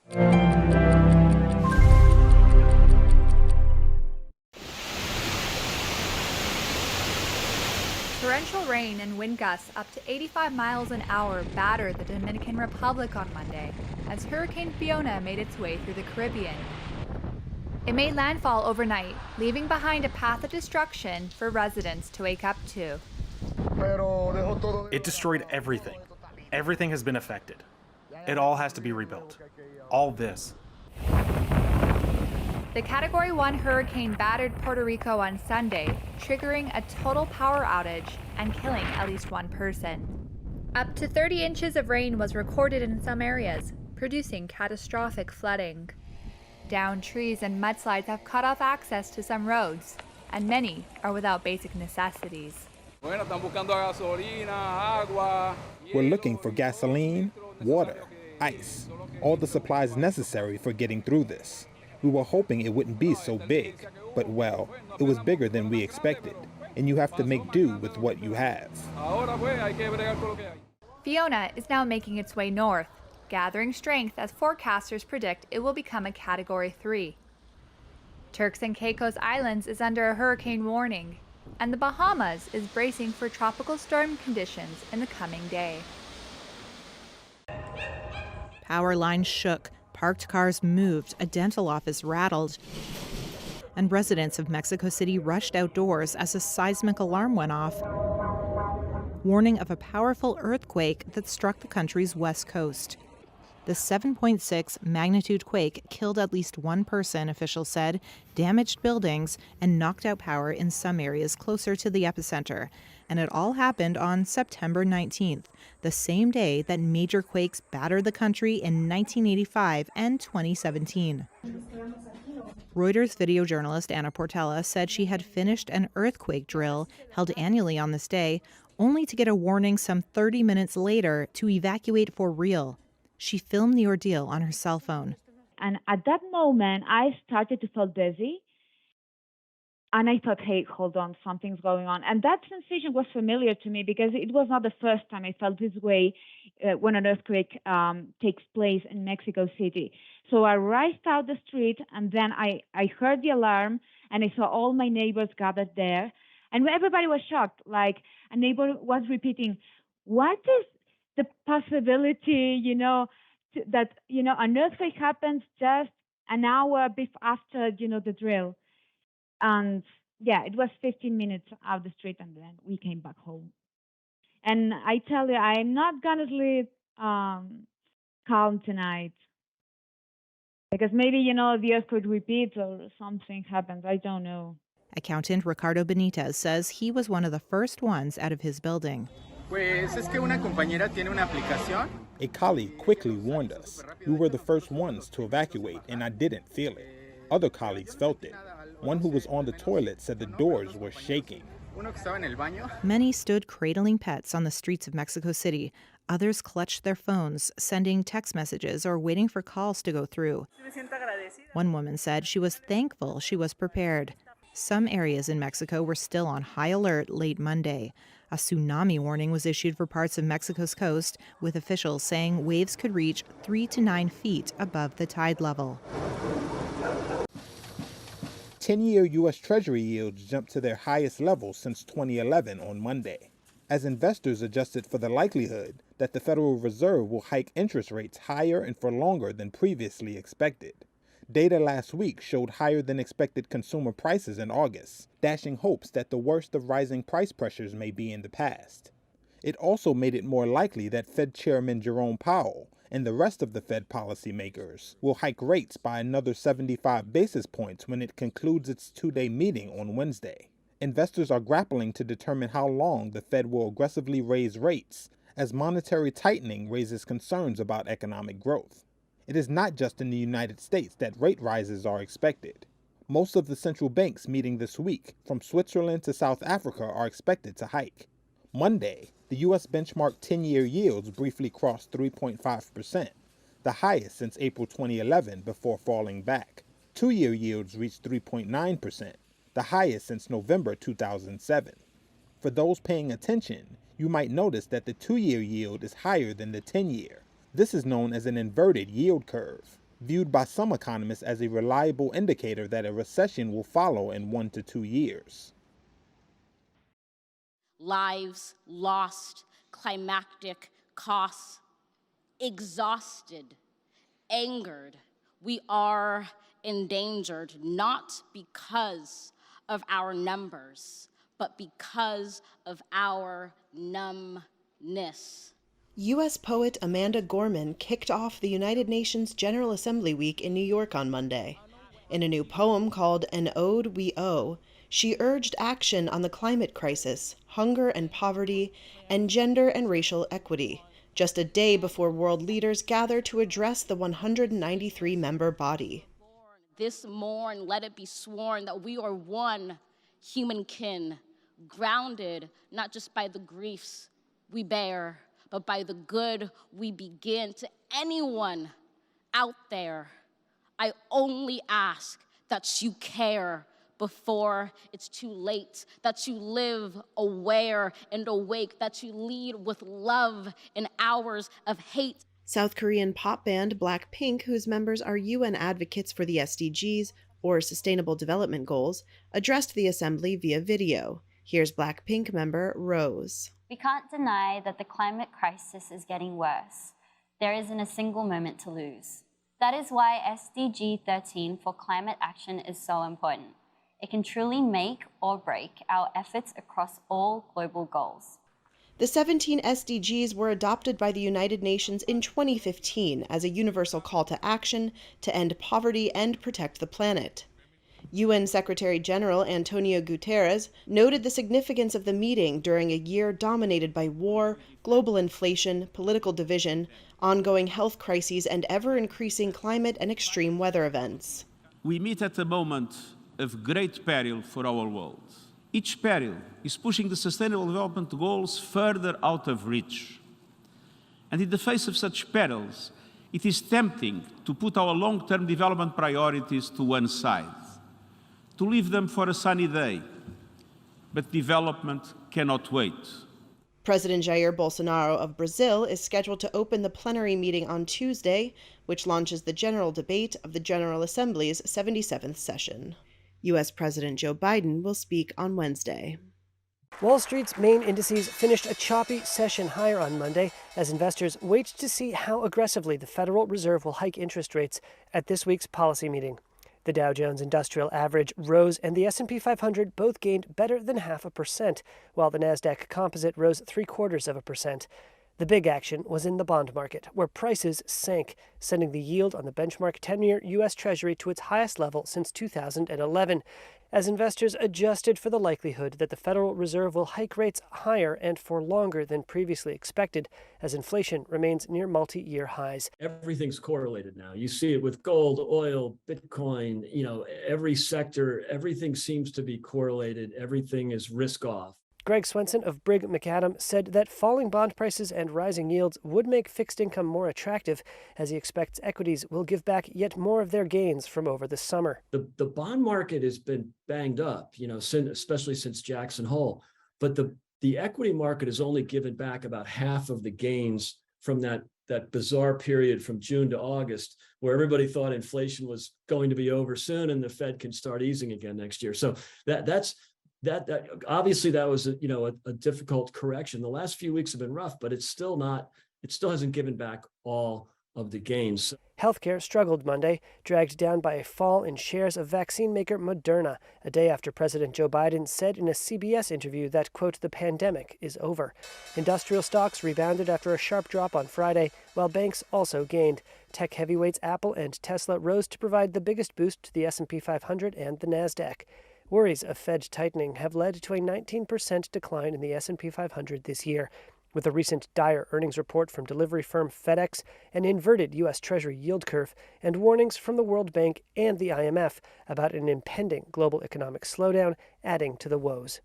Torrential rain and wind gusts up to 85 miles an hour battered the Dominican Republic on Monday as Hurricane Fiona made its way through the Caribbean. It made landfall overnight, leaving behind a path of destruction for residents to wake up to. It destroyed everything. Everything has been affected. It all has to be rebuilt. All this. The Category 1 hurricane battered Puerto Rico on Sunday, triggering a total power outage and killing at least one person. Up to 30 inches of rain was recorded in some areas, producing catastrophic flooding. Downed trees and mudslides have cut off access to some roads, and many are without basic necessities. We're looking for gasoline, water, ice, all the supplies necessary for getting through this. We were hoping it wouldn't be so big, but well, it was bigger than we expected, and you have to make do with what you have. Fiona is now making its way north, gathering strength as forecasters predict it will become a Category 3. Turks and Caicos Islands is under a hurricane warning, and the Bahamas is bracing for tropical storm conditions in the coming day. Power lines shook, parked cars moved, a dental office rattled, and residents of Mexico City rushed outdoors as a seismic alarm went off, warning of a powerful earthquake that struck the country's west coast. The 7.6 magnitude quake killed at least one person, officials said, damaged buildings, and knocked out power in some areas closer to the epicenter. And it all happened on September 19th, the same day that major quakes battered the country in 1985 and 2017. Reuters video journalist Anna Portela said she had finished an earthquake drill held annually on this day, only to get a warning some 30 minutes later to evacuate for real. She filmed the ordeal on her cell phone. And at that moment, I started to feel dizzy. And I thought, hey, hold on, something's going on. And that sensation was familiar to me because it was not the first time I felt this way when an earthquake takes place in Mexico City. So I raced out the street, and then I heard the alarm, and I saw all my neighbors gathered there. And everybody was shocked. Like, a neighbor was repeating, what is the possibility, that, an earthquake happens just an hour after, the drill. And yeah, it was 15 minutes out the street, and then we came back home. And I tell you, I'm not gonna sleep calm tonight. Because maybe, the earthquake repeats or something happens. I don't know. Accountant Ricardo Benitez says he was one of the first ones out of his building. A colleague quickly warned us. We were the first ones to evacuate, and I didn't feel it. Other colleagues felt it. One who was on the toilet said the doors were shaking. Many stood cradling pets on the streets of Mexico City. Others clutched their phones, sending text messages or waiting for calls to go through. One woman said she was thankful she was prepared. Some areas in Mexico were still on high alert late Monday. A tsunami warning was issued for parts of Mexico's coast, with officials saying waves could reach 3 to 9 feet above the tide level. 10-year U.S. Treasury yields jumped to their highest level since 2011 on Monday, as investors adjusted for the likelihood that the Federal Reserve will hike interest rates higher and for longer than previously expected. Data last week showed higher than expected consumer prices in August, dashing hopes that the worst of rising price pressures may be in the past. It also made it more likely that Fed Chairman Jerome Powell and the rest of the Fed policymakers will hike rates by another 75 basis points when it concludes its two-day meeting on Wednesday. Investors are grappling to determine how long the Fed will aggressively raise rates, as monetary tightening raises concerns about economic growth. It is not just in the United States that rate rises are expected. Most of the central banks meeting this week, from Switzerland to South Africa, are expected to hike. Monday, the U.S. benchmark 10-year yields briefly crossed 3.5%, the highest since April 2011 before falling back. 2-year yields reached 3.9%, the highest since November 2007. For those paying attention, you might notice that the 2-year yield is higher than the 10-year. This is known as an inverted yield curve. viewed by some economists as a reliable indicator that a recession will follow in 1 to 2 years. Lives lost, climactic costs, exhausted, angered. We are endangered, not because of our numbers, but because of our numbness. U.S. poet Amanda Gorman kicked off the United Nations General Assembly Week in New York on Monday. In a new poem called An Ode We Owe, she urged action on the climate crisis, hunger and poverty, and gender and racial equity, just a day before world leaders gather to address the 193-member body. This morn, let it be sworn that we are one human kin, grounded not just by the griefs we bear, but by the good we begin. To anyone out there, I only ask that you care before it's too late, that you live aware and awake, that you lead with love in hours of hate. South Korean pop band Blackpink, whose members are UN advocates for the SDGs, or Sustainable Development Goals, addressed the assembly via video. Here's Blackpink member Rose. We can't deny that the climate crisis is getting worse. There isn't a single moment to lose. That is why SDG 13 for climate action is so important. It can truly make or break our efforts across all global goals. The 17 SDGs were adopted by the United Nations in 2015 as a universal call to action to end poverty and protect the planet. UN Secretary General Antonio Guterres noted the significance of the meeting during a year dominated by war, global inflation, political division, ongoing health crises, and ever-increasing climate and extreme weather events. We meet at a moment of great peril for our world. Each peril is pushing the Sustainable Development Goals further out of reach. And in the face of such perils, it is tempting to put our long-term development priorities to one side, to leave them for a sunny day. But development cannot wait. President Jair Bolsonaro of Brazil is scheduled to open the plenary meeting on Tuesday, which launches the general debate of the General Assembly's 77th session. U.S. President Joe Biden will speak on Wednesday. Wall Street's main indices finished a choppy session higher on Monday as investors wait to see how aggressively the Federal Reserve will hike interest rates at this week's policy meeting. The Dow Jones Industrial Average rose and the S&P 500 both gained better than 0.5%, while the Nasdaq Composite rose 0.75%. The big action was in the bond market, where prices sank, sending the yield on the benchmark 10-year U.S. Treasury to its highest level since 2011, as investors adjusted for the likelihood that the Federal Reserve will hike rates higher and for longer than previously expected, as inflation remains near multi-year highs. Everything's correlated now. You see it with gold, oil, Bitcoin, every sector, everything seems to be correlated. Everything is risk off. Greg Swenson of Brigg McAdam said that falling bond prices and rising yields would make fixed income more attractive, as he expects equities will give back yet more of their gains from over the summer. The bond market has been banged up, especially since Jackson Hole, but the equity market has only given back about half of the gains from that bizarre period from June to August, where everybody thought inflation was going to be over soon and the Fed can start easing again next year. So that obviously that was a difficult correction. The last few weeks have been rough, but it still hasn't given back all of the gains. Healthcare struggled Monday, dragged down by a fall in shares of vaccine maker Moderna, a day after President Joe Biden said in a CBS interview that, quote, the pandemic is over. Industrial stocks rebounded after a sharp drop on Friday, while banks also gained. Tech heavyweights Apple and Tesla rose to provide the biggest boost to the S&P 500 and the Nasdaq. Worries of Fed tightening have led to a 19% decline in the S&P 500 this year. With a recent dire earnings report from delivery firm FedEx, an inverted U.S. Treasury yield curve, and warnings from the World Bank and the IMF about an impending global economic slowdown adding to the woes.